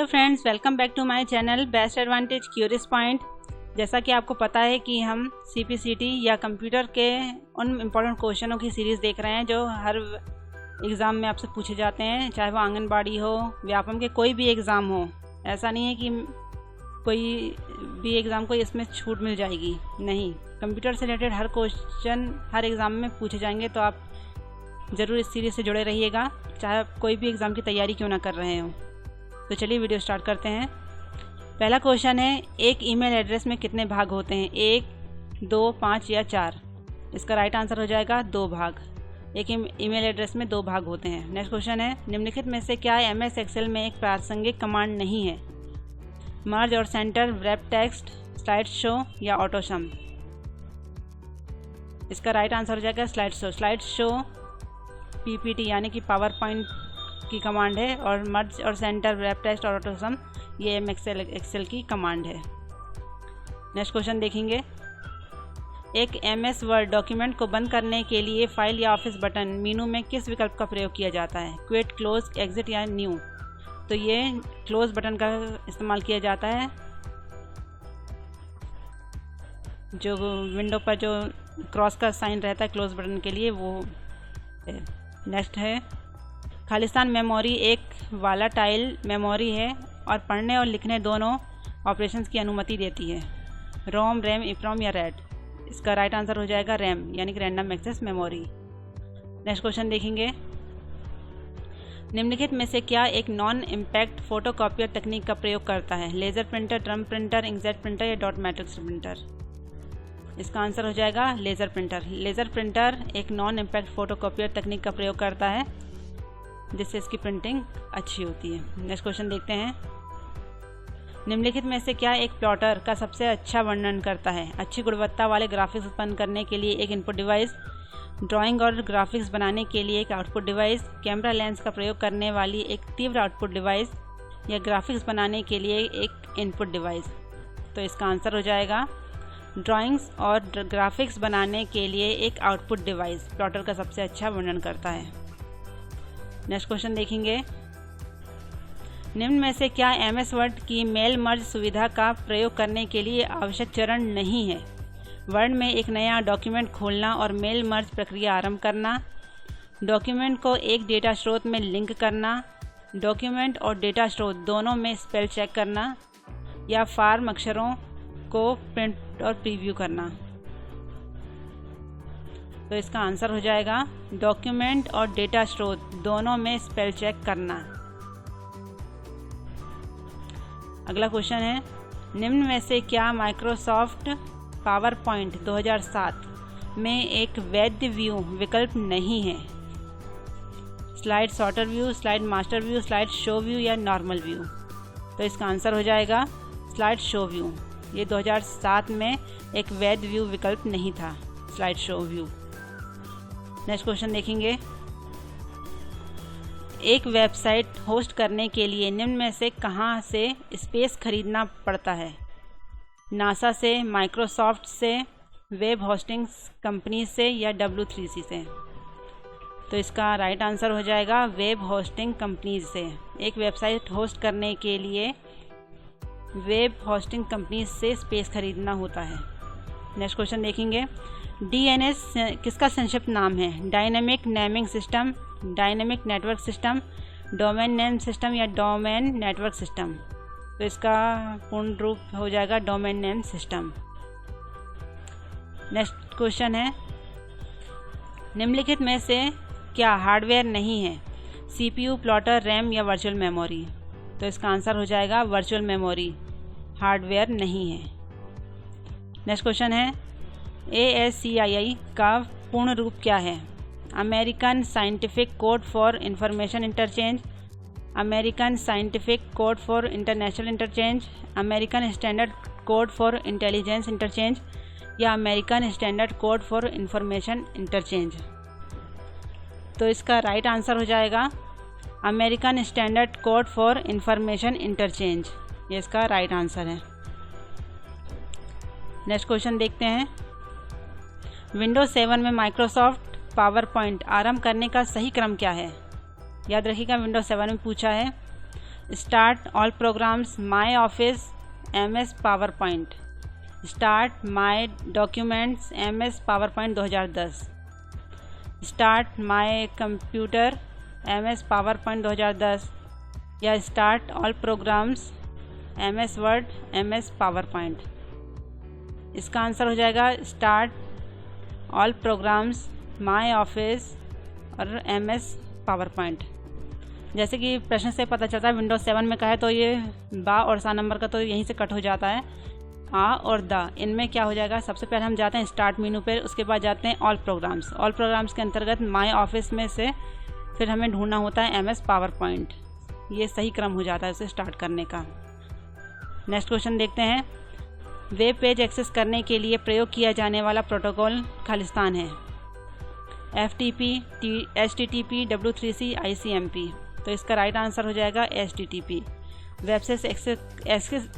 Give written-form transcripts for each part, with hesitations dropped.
Friends, welcome back to my channel best advantage curious point. जैसा कि आपको पता है कि हम सीपीसीटी या कंप्यूटर के उन इम्पोर्टेंट क्वेश्चनों की सीरीज़ देख रहे हैं जो हर एग्ज़ाम में आपसे पूछे जाते हैं, चाहे वो आंगनबाड़ी हो, व्यापम के कोई भी एग्ज़ाम हो। ऐसा नहीं है कि कोई भी एग्ज़ाम को इसमें छूट मिल जाएगी, नहीं। कंप्यूटर से रिलेटेड हर क्वेश्चन हर एग्ज़ाम में पूछे जाएंगे, तो आप ज़रूर इस सीरीज़ से जुड़े रहिएगा, चाहे आप कोई भी एग्ज़ाम की तैयारी क्यों ना कर रहे हो। तो चलिए वीडियो स्टार्ट करते हैं। पहला क्वेश्चन है, एक ईमेल एड्रेस में कितने भाग होते हैं? 1, 2, 5 या 4? इसका राइट आंसर हो जाएगा 2 भाग। एक ईमेल एड्रेस में 2 भाग होते हैं। नेक्स्ट क्वेश्चन है, निम्नलिखित में से क्या MS एक्सेल में एक प्रासंगिक कमांड नहीं है? मर्ज और centre, wrap text, slide show या ऑटो सम? इसका राइट आंसर हो जाएगा slide show. Slide show PPT यानी कि पावर पॉइंट की कमांड है, और मर्ज और सेंटर, व्रैप टेक्स्ट और ऑटो सम ये MS एक्सेल की कमांड है। नेक्स्ट क्वेश्चन देखेंगे, एक MS वर्ड डॉक्यूमेंट को बंद करने के लिए फाइल या ऑफिस बटन मेनू में किस विकल्प का प्रयोग किया जाता है? क्विट, क्लोज, एग्जिट या न्यू? तो ये क्लोज बटन का इस्तेमाल किया जाता है। जो विंडो पर जो क्रॉस का साइन रहता है क्लोज बटन के लिए, वो है। नेक्स्ट है, खालिस्तान मेमोरी एक वालाटाइल मेमोरी है और पढ़ने और लिखने दोनों ऑपरेशंस की अनुमति देती है। रोम, रैम, EPROM या रैड? इसका राइट आंसर हो जाएगा रैम यानी कि random access memory. Next question देखेंगे, निम्नलिखित में से क्या एक नॉन इम्पैक्ट फोटोकॉपियर तकनीक का प्रयोग करता है? Laser printer, drum printer, inkjet printer या डॉट मैट्रिक्स प्रिंटर? इसका आंसर हो जाएगा लेज़र प्रिंटर। लेज़र प्रिंटर एक नॉन इम्पैक्ट फोटोकॉपियर तकनीक का प्रयोग करता है, जिससे इसकी प्रिंटिंग अच्छी होती है। नेक्स्ट क्वेश्चन देखते हैं, निम्नलिखित में से क्या एक प्लॉटर का सबसे अच्छा वर्णन करता है? अच्छी गुणवत्ता वाले ग्राफिक्स उत्पन्न करने के लिए एक इनपुट डिवाइस, ड्राइंग और ग्राफिक्स बनाने के लिए एक आउटपुट डिवाइस, कैमरा लेंस का प्रयोग करने वाली एक तीव्र आउटपुट डिवाइस या ग्राफिक्स बनाने के लिए एक इनपुट डिवाइस? तो इसका आंसर हो जाएगा ड्राइंग्स और ग्राफिक्स बनाने के लिए एक आउटपुट डिवाइस प्लॉटर का सबसे अच्छा वर्णन करता है। नेक्स्ट क्वेश्चन देखेंगे, निम्न में से क्या MS वर्ड की मेल मर्ज सुविधा का प्रयोग करने के लिए आवश्यक चरण नहीं है? वर्ड में एक नया डॉक्यूमेंट खोलना और मेल मर्ज प्रक्रिया आरंभ करना, डॉक्यूमेंट को एक डेटा स्रोत में लिंक करना, डॉक्यूमेंट और डेटा स्रोत दोनों में स्पेल चेक करना, या फार्म अक्षरों को प्रिंट और प्रीव्यू करना? तो इसका आंसर हो जाएगा डॉक्यूमेंट और डेटा स्रोत दोनों में स्पेल चेक करना। अगला क्वेश्चन है, निम्न में से क्या माइक्रोसॉफ्ट पावर पॉइंट 2007 में एक वैध व्यू विकल्प नहीं है? Slide sorter view, slide master view, slide show view या नॉर्मल व्यू? तो इसका आंसर हो जाएगा स्लाइड शो व्यू। ये 2007 में एक वैध व्यू विकल्प नहीं था, slide show view. Next question देखेंगे, एक वेबसाइट होस्ट करने के लिए निम्न में से कहाँ से स्पेस खरीदना पड़ता है? नासा से, माइक्रोसॉफ्ट से, वेब होस्टिंग कंपनी से या W3C से? तो इसका राइट आंसर हो जाएगा वेब होस्टिंग कंपनीज से। एक वेबसाइट होस्ट करने के लिए वेब होस्टिंग कंपनी से स्पेस खरीदना होता है। नेक्स्ट क्वेश्चन देखेंगे, DNS किसका संक्षिप्त नाम है? Dynamic naming system, dynamic network system, domain name system या डोमेन नेटवर्क सिस्टम? तो इसका पूर्ण रूप हो जाएगा domain name system. Next question है, निम्नलिखित में से क्या हार्डवेयर नहीं है? CPU, प्लॉटर, रैम या वर्चुअल मेमोरी? तो इसका आंसर हो जाएगा वर्चुअल मेमोरी, हार्डवेयर नहीं है। नेक्स्ट क्वेश्चन है, ASCII का पूर्ण रूप क्या है? American scientific code for information interchange, American scientific code for international interchange, American standard code for intelligence interchange या American standard code for information interchange? तो इसका राइट आंसर हो जाएगा American standard code for information interchange. ये इसका right answer है। Next question देखते हैं, विंडोज 7 में माइक्रोसॉफ्ट पावर पॉइंट आरंभ करने का सही क्रम क्या है? याद रखिएगा, विंडोज 7 में पूछा है। Start all programmes my office MS PowerPoint, start my documents MS PowerPoint 2010, start my computer MS PowerPoint 2010 या start all programmes MS word MS PowerPoint. इसका आंसर हो जाएगा start all programmes my office और MS PowerPoint. जैसे कि प्रश्न से पता चलता है विंडोज 7 में का है तो ये बा और सा नंबर का तो यहीं से कट हो जाता है। आ और द, इनमें क्या हो जाएगा, सबसे पहले हम जाते हैं स्टार्ट मेनू पर, उसके बाद जाते हैं ऑल प्रोग्राम्स। ऑल प्रोग्राम्स के अंतर्गत माई ऑफिस में से फिर हमें ढूंढना होता है MS पावरपॉइंट। ये सही क्रम हो जाता है उसे स्टार्ट करने का। नेक्स्ट क्वेश्चन देखते हैं। वेब पेज एक्सेस करने के लिए प्रयोग किया जाने वाला प्रोटोकॉल खालिस्तान है। FTP, HTTP, W3C, ICMP। तो इसका राइट आंसर हो जाएगा HTTP। वेब से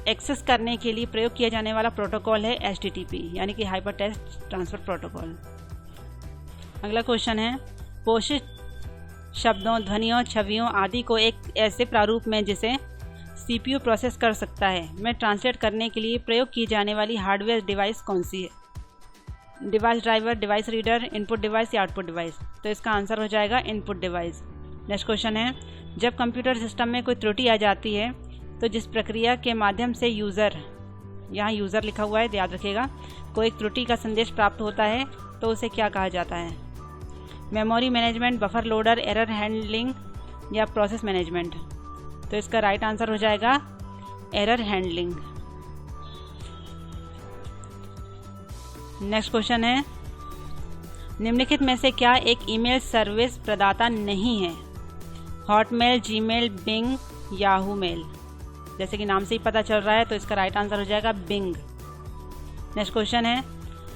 एक्सेस करने के लिए प्रयोग किया जाने वाला प्रोटोकॉल है HTTP, यानी कि हाइपर टेक्स्ट ट्रांसफर प्रोटोकॉल। अगला क्वेश्चन है, पोषित शब्दों, ध्वनियों, छवियों आदि को एक ऐसे प्रारूप में जिसे CPU प्रोसेस कर सकता है में ट्रांसलेट करने के लिए प्रयोग की जाने वाली हार्डवेयर डिवाइस कौन सी है? Device driver, device reader, input device या आउटपुट डिवाइस। तो इसका आंसर हो जाएगा इनपुट डिवाइस। नेक्स्ट क्वेश्चन है, जब कंप्यूटर सिस्टम में कोई त्रुटि आ जाती है तो जिस प्रक्रिया के माध्यम से यूज़र, यहाँ यूज़र लिखा हुआ है याद रखिएगा, को एक त्रुटि का संदेश प्राप्त होता है तो उसे क्या कहा जाता है? Memory management, buffer loader, error handling या प्रोसेस मैनेजमेंट। तो इसका राइट आंसर हो जाएगा एरर हैंडलिंग। नेक्स्ट क्वेश्चन है, निम्नलिखित में से क्या एक ईमेल सर्विस प्रदाता नहीं है? Hotmail, Gmail, Bing, Yahoo mail. जैसे कि नाम से ही पता चल रहा है तो इसका राइट आंसर हो जाएगा बिंग। नेक्स्ट क्वेश्चन है,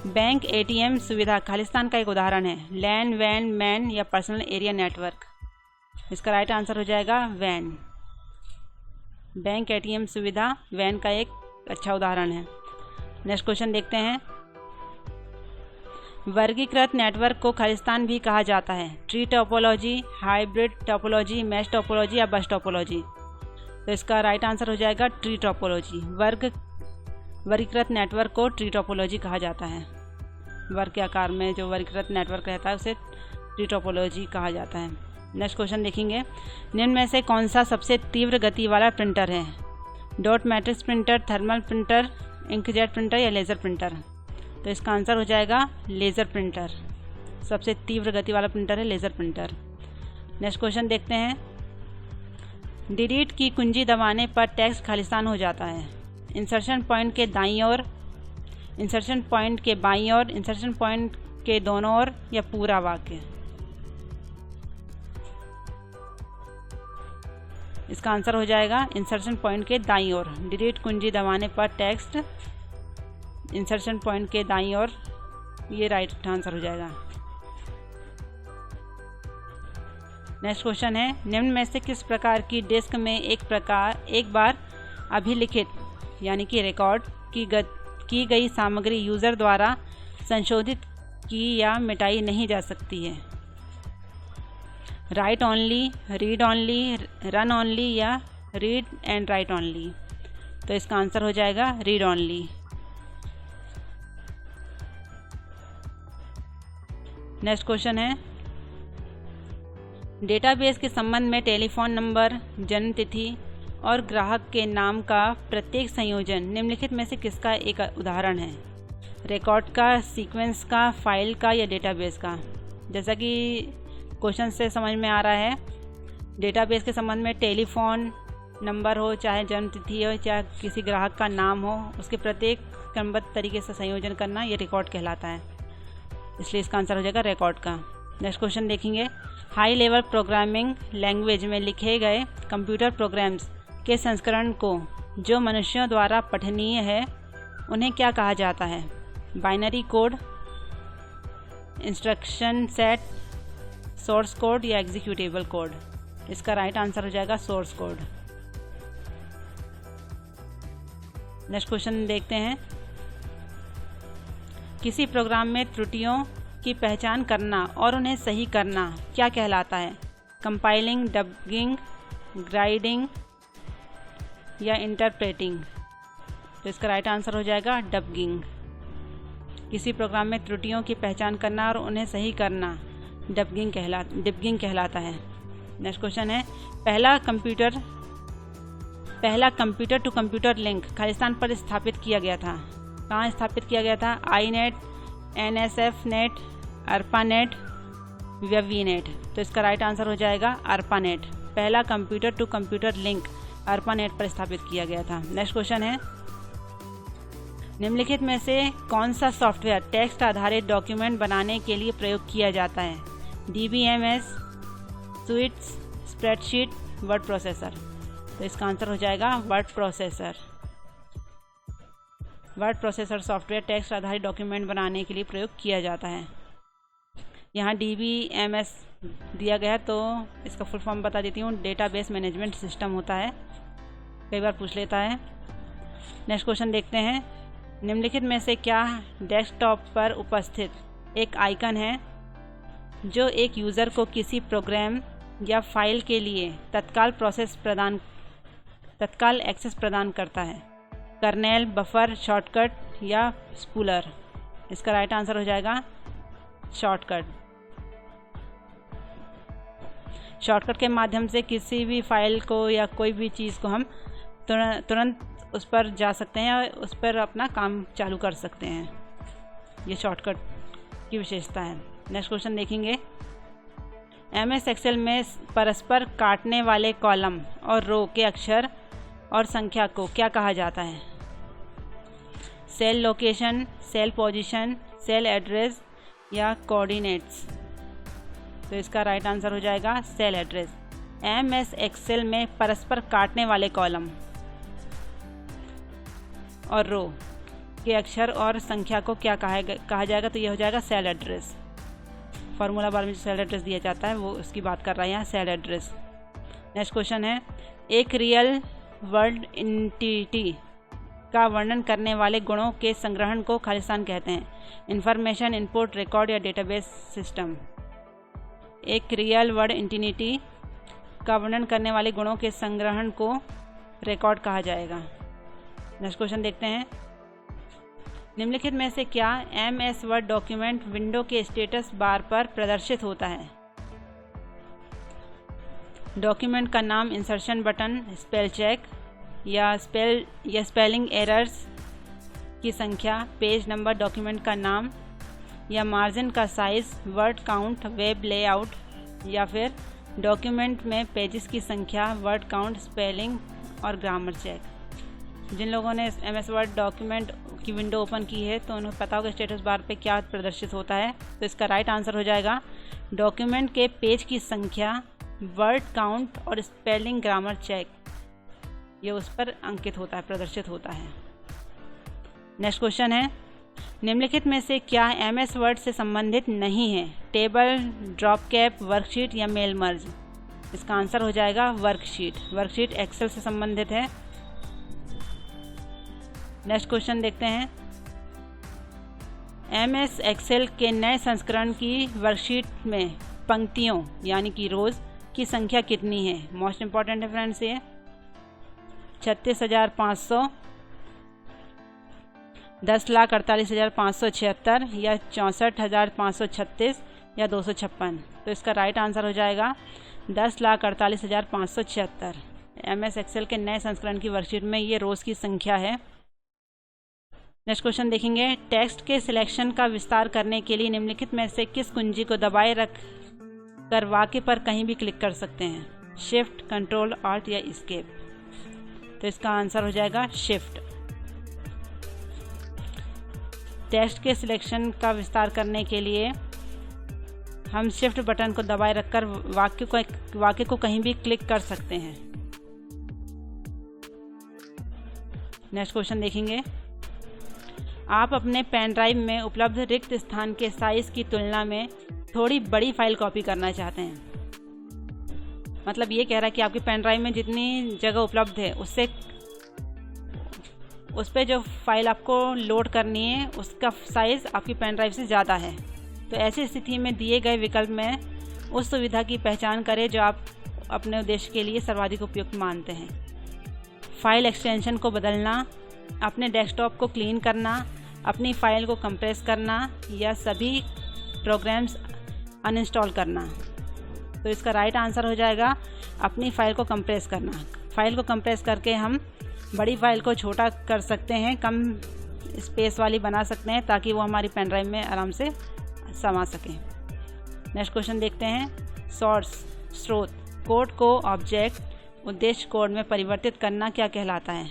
बैंक ATM सुविधा खालिस्तान का एक उदाहरण है। लैन, वैन, मैन या पर्सनल एरिया नेटवर्क। इसका राइट आंसर हो जाएगा वैन। बैंक ATM सुविधा वैन का एक अच्छा उदाहरण है। नेक्स्ट क्वेश्चन देखते हैं, वर्गीकृत नेटवर्क को खालिस्तान भी कहा जाता है। Tree topology, hybrid topology, mesh topology या बस टोपोलॉजी। तो इसका राइट आंसर हो जाएगा ट्री टोपोलॉजी। वर्गीकृत नेटवर्क को ट्री टोपोलॉजी कहा जाता है। वर्ग के आकार में जो वर्गीकृत नेटवर्क रहता है उसे ट्री टोपोलॉजी कहा जाता है। नेक्स्ट क्वेश्चन देखेंगे, निम्न में से कौन सा सबसे तीव्र गति वाला प्रिंटर है? Dot matrix printer, thermal printer, inkjet printer या लेज़र प्रिंटर। तो इसका आंसर हो जाएगा लेज़र प्रिंटर। सबसे तीव्र गति वाला प्रिंटर है लेज़र प्रिंटर। नेक्स्ट क्वेश्चन देखते हैं, डिलीट की कुंजी दबाने पर टेक्स्ट खालिस्तान हो जाता है। इंसर्शन पॉइंट के दाईं ओर, इंसर्शन पॉइंट के बाईं ओर, इंसर्शन पॉइंट के दोनों ओर या पूरा वाक्य। इसका आंसर हो जाएगा इंसर्शन पॉइंट के दाईं ओर। डिलीट कुंजी दबाने पर टेक्स्ट इंसर्शन पॉइंट के दाईं ओर, ये राइट आंसर हो जाएगा। नेक्स्ट क्वेश्चन है, निम्न में से किस प्रकार की डिस्क में एक बार अभिलिखित यानी कि रिकॉर्ड की गई सामग्री यूज़र द्वारा संशोधित की या मिटाई नहीं जा सकती है? Right only, read only, run only या रीड एंड राइट ओनली। तो इसका आंसर हो जाएगा रीड ओनली। नेक्स्ट क्वेश्चन है, डेटाबेस के संबंध में टेलीफोन नंबर, जन्म तिथि और ग्राहक के नाम का प्रत्येक संयोजन निम्नलिखित में से किसका एक उदाहरण है? रिकॉर्ड का, सीक्वेंस का, फाइल का या डेटाबेस का। जैसा कि क्वेश्चन से समझ में आ रहा है, डेटाबेस के संबंध में टेलीफोन नंबर हो, चाहे जन्म तिथि हो, चाहे किसी ग्राहक का नाम हो, उसके प्रत्येक क्रमबद्ध तरीके से संयोजन करना ये रिकॉर्ड कहलाता है। इसलिए इसका आंसर हो जाएगा रिकॉर्ड का। नेक्स्ट क्वेश्चन देखेंगे, हाई लेवल प्रोग्रामिंग लैंग्वेज में लिखे गए कंप्यूटर प्रोग्राम्स के संस्करण को जो मनुष्यों द्वारा पठनीय है उन्हें क्या कहा जाता है? Binary code, instruction set, source code या एग्जीक्यूटेबल कोड। इसका राइट आंसर हो जाएगा सोर्स कोड। नेक्स्ट क्वेश्चन देखते हैं, किसी प्रोग्राम में त्रुटियों की पहचान करना और उन्हें सही करना क्या कहलाता है? कंपाइलिंग, डबिंग, ग्राइडिंग, या इंटरप्रेटिंग? तो इसका राइट आंसर हो जाएगा डबगिंग। किसी प्रोग्राम में त्रुटियों की पहचान करना और उन्हें सही करना डिबगिंग कहलाता है। नेक्स्ट क्वेश्चन है, पहला computer to computer link Khalistan पर स्थापित किया गया था। कहाँ स्थापित किया गया था? आईनेट, एनएसएफ नेट, अर्पानेट या वीनेट? तो इसका राइट आंसर हो जाएगा अर्पानेट। पहला computer to computer link ARPANET पर स्थापित किया गया था। नेक्स्ट क्वेश्चन है, निम्नलिखित में से कौन सा सॉफ्टवेयर टेक्स्ट आधारित डॉक्यूमेंट बनाने के लिए प्रयोग किया जाता है? DBMS, sweets, spreadsheet, word processor? तो इसका आंसर हो जाएगा word processor. Word processor software text आधारित डॉक्यूमेंट बनाने के लिए प्रयोग किया जाता है। यहाँ DBMS दिया गया है तो इसका फुल फॉर्म बता देती हूँ। डेटाबेस मैनेजमेंट सिस्टम होता है, कई बार पूछ लेता है। नेक्स्ट क्वेश्चन देखते हैं, निम्नलिखित में से क्या डेस्कटॉप पर उपस्थित एक आइकन है जो एक यूज़र को किसी प्रोग्राम या फाइल के लिए तत्काल एक्सेस प्रदान करता है? कर्नेल, बफर, शॉर्टकट या स्पूलर? इसका राइट आंसर हो जाएगा शॉर्टकट। शॉर्टकट के माध्यम से किसी भी फाइल को या कोई भी चीज़ को हम तुरंत उस पर जा सकते हैं और उस पर अपना काम चालू कर सकते हैं। ये शॉर्टकट की विशेषता है। नेक्स्ट क्वेश्चन देखेंगे, MS एक्सेल में परस्पर काटने वाले कॉलम और रो के अक्षर और संख्या को क्या कहा जाता है? Cell location, cell position, cell address या कोऑर्डिनेट्स? तो इसका राइट आंसर हो जाएगा सेल एड्रेस। MS एक्सेल में परस्पर काटने वाले कॉलम और रो के अक्षर और संख्या को क्या कहा जाएगा? तो ये हो जाएगा सेल एड्रेस। फार्मूला बार में जो सेल एड्रेस दिया जाता है वो उसकी बात कर रहा है यहाँ, सेल एड्रेस। नेक्स्ट क्वेश्चन है, एक रियल वर्ल्ड एंटिटी का वर्णन करने वाले गुणों के संग्रहण को खालिस्तान कहते हैं? इंफॉर्मेशन, इनपुट, रिकॉर्ड या डेटाबेस सिस्टम? एक रियल वर्ल्ड एंटिटी का वर्णन करने वाले गुणों के संग्रहण को रिकॉर्ड कहा जाएगा। नेक्स्ट क्वेश्चन देखते हैं, निम्नलिखित में से क्या MS वर्ड डॉक्यूमेंट विंडो के स्टेटस बार पर प्रदर्शित होता है? डॉक्यूमेंट का नाम, इंसर्शन बटन, स्पेल चेक या स्पेलिंग एरर्स की संख्या, पेज नंबर, डॉक्यूमेंट का नाम या मार्जिन का size, word count, web layout या फिर डॉक्यूमेंट में पेजेस की संख्या, वर्ड काउंट, स्पेलिंग और ग्रामर चेक? जिन लोगों ने MS वर्ड डॉक्यूमेंट की विंडो ओपन की है तो उन्हें पता होगा स्टेटस बार पे क्या प्रदर्शित होता है। तो इसका राइट आंसर हो जाएगा डॉक्यूमेंट के पेज की संख्या, वर्ड काउंट और स्पेलिंग ग्रामर चेक। ये उस पर अंकित होता है, प्रदर्शित होता है। नेक्स्ट क्वेश्चन है, निम्नलिखित में से क्या MS वर्ड से संबंधित नहीं है? टेबल, ड्रॉप कैप, वर्कशीट या मेल मर्ज? इसका आंसर हो जाएगा वर्कशीट। वर्कशीट एक्सेल से संबंधित है। नेक्स्ट क्वेश्चन देखते हैं, MS एक्सेल के नए संस्करण की वर्कशीट में पंक्तियों यानी कि रोज की संख्या कितनी है? मोस्ट इंपॉर्टेंट है फ्रेंड्स ये। 36,500, 10,48,576 या 64,536 या 256? तो इसका राइट आंसर हो जाएगा 10,48,576। MS एक्सेल के नए संस्करण की वर्कशीट में ये रोज की संख्या है। नेक्स्ट क्वेश्चन देखेंगे, टेक्स्ट के सिलेक्शन का विस्तार करने के लिए निम्नलिखित में से किस कुंजी को दबाए रख कर वाक्य पर कहीं भी क्लिक कर सकते हैं? शिफ्ट, कंट्रोल, ऑल्ट या एस्केप? तो इसका आंसर हो जाएगा शिफ्ट। टेक्स्ट के सिलेक्शन का विस्तार करने के लिए हम शिफ्ट बटन को दबाए रखकर वाक्य को कहीं भी क्लिक कर सकते हैं। नेक्स्ट क्वेश्चन देखेंगे, आप अपने पेन ड्राइव में उपलब्ध रिक्त स्थान के साइज की तुलना में थोड़ी बड़ी फाइल कॉपी करना चाहते हैं। मतलब ये कह रहा है कि आपकी पेन ड्राइव में जितनी जगह उपलब्ध है उस पर जो फाइल आपको लोड करनी है उसका साइज़ आपकी पेन ड्राइव से ज़्यादा है। तो ऐसी स्थिति में दिए गए विकल्प में उस सुविधा की पहचान करें जो आप अपने उद्देश्य के लिए सर्वाधिक उपयुक्त मानते हैं। फाइल एक्सटेंशन को बदलना, अपने डेस्कटॉप को क्लीन करना, अपनी फ़ाइल को कंप्रेस करना या सभी प्रोग्राम्स अनइंस्टॉल करना। तो इसका राइट आंसर हो जाएगा अपनी फ़ाइल को कंप्रेस करना। फ़ाइल को कंप्रेस करके हम बड़ी फ़ाइल को छोटा कर सकते हैं, कम स्पेस वाली बना सकते हैं ताकि वो हमारी पेन ड्राइव में आराम से समा सके। नेक्स्ट क्वेश्चन देखते हैं। सोर्स स्रोत कोड को ऑब्जेक्ट उद्देश्य कोड में परिवर्तित करना क्या कहलाता है?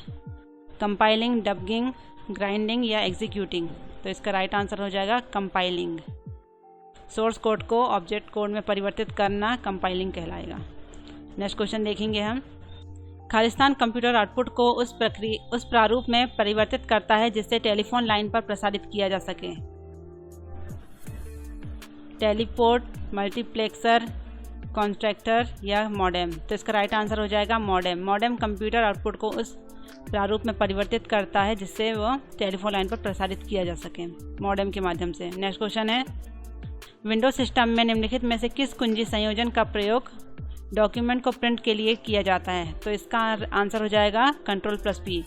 कंपाइलिंग, डबगिंग, ग्राइंडिंग या एग्जीक्यूटिंग? तो इसका राइट आंसर हो जाएगा कंपाइलिंग। सोर्स कोड को ऑब्जेक्ट कोड में परिवर्तित करना कंपाइलिंग कहलाएगा। नेक्स्ट क्वेश्चन देखेंगे हम। खालिस्तान कंप्यूटर आउटपुट को उस प्रारूप में परिवर्तित करता है जिससे टेलीफोन लाइन पर प्रसारित किया जा सके। टेलीपोर्ट, मल्टीप्लेक्सर, कॉन्ट्रैक्टर या मॉडेम? तो इसका राइट आंसर हो जाएगा मॉडेम। मॉडेम कंप्यूटर आउटपुट को उस प्रारूप में परिवर्तित करता है जिससे वो टेलीफोन लाइन पर प्रसारित किया जा सके मॉडेम के माध्यम से। नेक्स्ट क्वेश्चन है। विंडोज सिस्टम में निम्नलिखित में से किस कुंजी संयोजन का प्रयोग डॉक्यूमेंट को प्रिंट के लिए किया जाता है? तो इसका आंसर हो जाएगा Ctrl+P।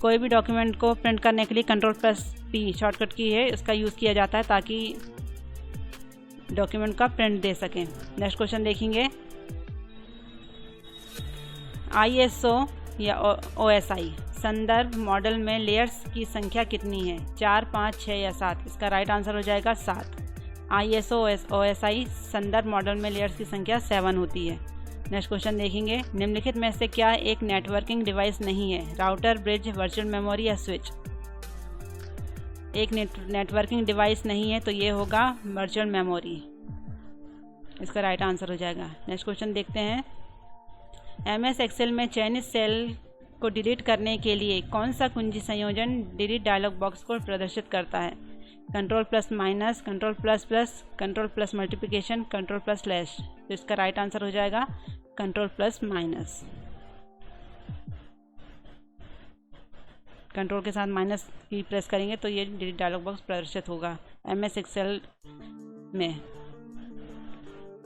कोई भी डॉक्यूमेंट को प्रिंट करने के लिए Ctrl+P शॉर्टकट की है, इसका यूज़ किया जाता है ताकि डॉक्यूमेंट का प्रिंट दे सकें। नेक्स्ट क्वेश्चन देखेंगे। ISO या OSI संदर्भ मॉडल में लेयर्स की संख्या कितनी है? 4, 5, 6 या 7? इसका राइट आंसर हो जाएगा 7। ISO OSI संदर्भ मॉडल में लेयर्स की संख्या 7 होती है। नेक्स्ट क्वेश्चन देखेंगे। निम्नलिखित में से क्या एक नेटवर्किंग डिवाइस नहीं है? राउटर, ब्रिज, वर्चुअल मेमोरी या स्विच? एक नेटवर्किंग डिवाइस नहीं है तो ये होगा वर्चुअल मेमोरी। इसका राइट आंसर हो जाएगा। नेक्स्ट क्वेश्चन देखते हैं। MS एक्सेल में चयनित सेल को डिलीट करने के लिए कौन सा कुंजी संयोजन डिलीट डायलॉग बॉक्स को प्रदर्शित करता है? Ctrl+-, Ctrl++, Ctrl+ multiplication, Ctrl+/। तो इसका राइट आंसर हो जाएगा Ctrl+-। कंट्रोल के साथ माइनस की प्रेस करेंगे तो ये डिलीट डायलॉग बॉक्स प्रदर्शित होगा MS एक्सेल में।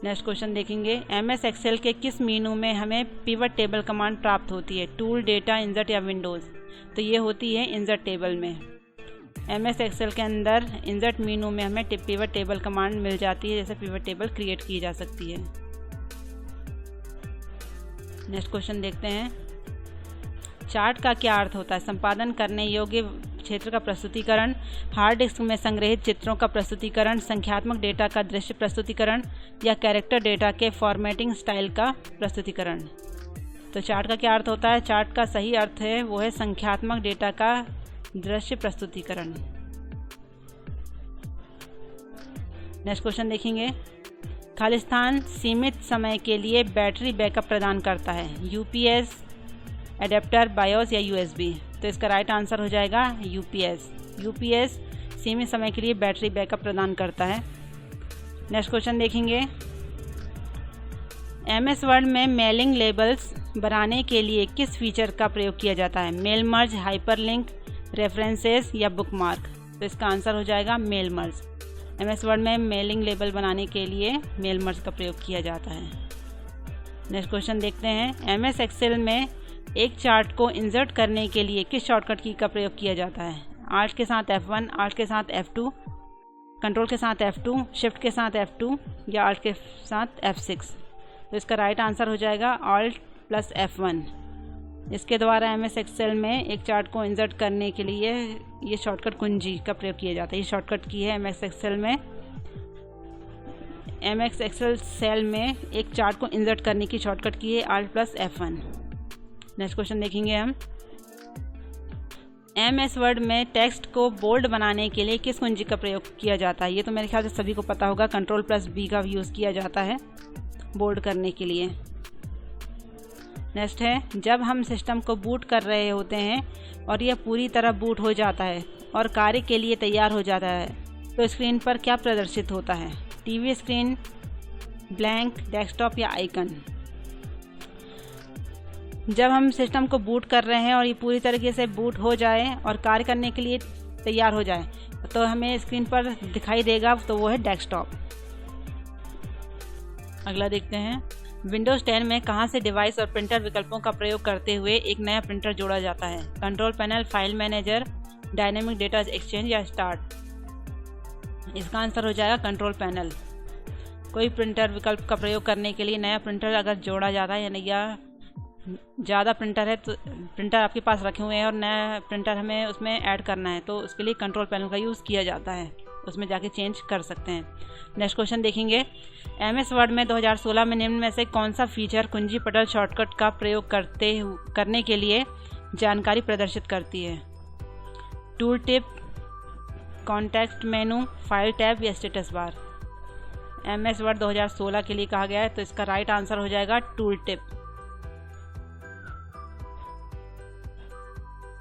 नेक्स्ट क्वेश्चन देखेंगे। MS एक्सेल के किस मेनू में हमें पिवट टेबल कमांड प्राप्त होती है? टूल, डेटा, इंसर्ट या विंडोज़? तो ये होती है इंसर्ट टेबल में। MS एक्सेल के अंदर इंसर्ट मेनू में हमें पिवट टेबल कमांड मिल जाती है, जैसे पिवट टेबल क्रिएट की जा सकती है। नेक्स्ट क्वेश्चन देखते हैं। चार्ट का क्या अर्थ होता है? संपादन करने योग्य क्षेत्र का प्रस्तुतिकरण, हार्ड डिस्क में संग्रहित चित्रों का प्रस्तुतिकरण, संख्यात्मक डेटा का दृश्य प्रस्तुतिकरण या कैरेक्टर डेटा के फॉर्मेटिंग स्टाइल का प्रस्तुतिकरण? तो चार्ट का क्या अर्थ होता है? चार्ट का सही अर्थ है वो है संख्यात्मक डेटा का दृश्य प्रस्तुतिकरण। नेक्स्ट क्वेश्चन देखेंगे। खालिस्तान सीमित समय के लिए बैटरी बैकअप प्रदान करता है? UPS, एडेप्टर, बायोस या USB? तो इसका राइट आंसर हो जाएगा UPS सीमित समय के लिए बैटरी बैकअप प्रदान करता है। नेक्स्ट क्वेश्चन देखेंगे। MS वर्ड में मेलिंग लेबल्स बनाने के लिए किस फीचर का प्रयोग किया जाता है? मेल मर्ज, हाइपरलिंक, रेफरेंसेस या बुकमार्क? तो इसका आंसर हो जाएगा मेल मर्ज। MS वर्ड में मेलिंग लेबल बनाने के लिए मेल मर्ज का प्रयोग किया जाता है। नेक्स्ट क्वेश्चन देखते हैं। MS एक्सेल में एक चार्ट को इंसर्ट करने के लिए किस शॉर्टकट की का प्रयोग किया जाता है? Alt के साथ F1, Alt के साथ F2, कंट्रोल के साथ F2, शिफ्ट के साथ F2 या Alt के साथ F6? तो इसका राइट आंसर हो जाएगा Alt+F1। इसके द्वारा MS एक्सेल में एक चार्ट को इंसर्ट करने के लिए ये शॉर्टकट कुंजी का प्रयोग किया जाता है। ये शॉर्टकट की है MS एक्सेल में। MS एक्सेल सेल में एक चार्ट को इंसर्ट करने की शॉर्टकट की है Alt+F1। नेक्स्ट क्वेश्चन देखेंगे हम। MS वर्ड में टेक्स्ट को बोल्ड बनाने के लिए किस कुंजी का प्रयोग किया जाता है? ये तो मेरे ख्याल से सभी को पता होगा। Ctrl+B का यूज़ किया जाता है बोल्ड करने के लिए। नेक्स्ट है। जब हम सिस्टम को बूट कर रहे होते हैं और यह पूरी तरह बूट हो जाता है और कार्य के लिए तैयार हो जाता है तो स्क्रीन पर क्या प्रदर्शित होता है? टीवी स्क्रीन, ब्लैंक, डेस्कटॉप या आइकन? जब हम सिस्टम को बूट कर रहे हैं और ये पूरी तरीके से बूट हो जाए और कार्य करने के लिए तैयार हो जाए तो हमें स्क्रीन पर दिखाई देगा, तो वो है डेस्कटॉप। अगला देखते हैं। विंडोज़ 10 में कहाँ से डिवाइस और प्रिंटर विकल्पों का प्रयोग करते हुए एक नया प्रिंटर जोड़ा जाता है? Control panel, file manager, dynamic data exchange या स्टार्ट? इसका आंसर हो जाएगा कंट्रोल पैनल। कोई प्रिंटर विकल्प का प्रयोग करने के लिए नया प्रिंटर अगर जोड़ा जाता है यानी या ज़्यादा प्रिंटर है तो प्रिंटर आपके पास रखे हुए हैं और नया प्रिंटर हमें उसमें ऐड करना है तो उसके लिए कंट्रोल पैनल का यूज़ किया जाता है, उसमें जाके चेंज कर सकते हैं। नेक्स्ट क्वेश्चन देखेंगे। MS वर्ड में 2016 में निम्न में से कौन सा फीचर कुंजी पटल शॉर्टकट का प्रयोग करने के लिए जानकारी प्रदर्शित करती है? Tool tip, context menu, file tab या स्टेटस बार? MS वर्ड 2016 के लिए कहा गया है तो इसका राइट आंसर हो जाएगा tool tip.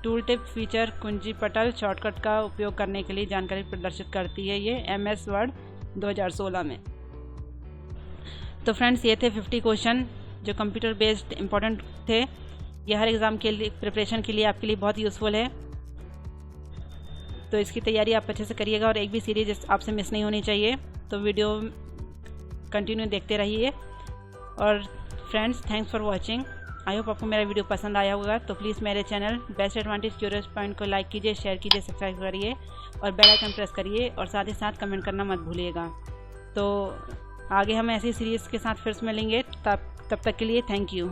Tool tip feature कुंजी पटल शॉर्टकट का उपयोग करने के लिए जानकारी प्रदर्शित करती है ये MS वर्ड 2016 में। तो फ्रेंड्स ये थे 50 क्वेश्चन जो कंप्यूटर बेस्ड इंपॉर्टेंट थे। ये हर एग्ज़ाम के लिए प्रिपरेशन के लिए आपके लिए बहुत यूज़फुल है, तो इसकी तैयारी आप अच्छे से करिएगा और एक भी सीरीज आपसे मिस नहीं होनी चाहिए। तो वीडियो कंटिन्यू देखते रहिए। और friends thanks for watching. I hope आपको मेरा वीडियो पसंद आया होगा, तो प्लीज़ मेरे channel best advantage curious point को लाइक कीजिए, शेयर कीजिए, सब्सक्राइब करिए और बेल आइकन प्रेस करिए और साथ ही साथ कमेंट करना मत भूलिएगा। तो आगे हम ऐसी सीरीज़ के साथ फिर से मिलेंगे, तब तक के लिए थैंक यू।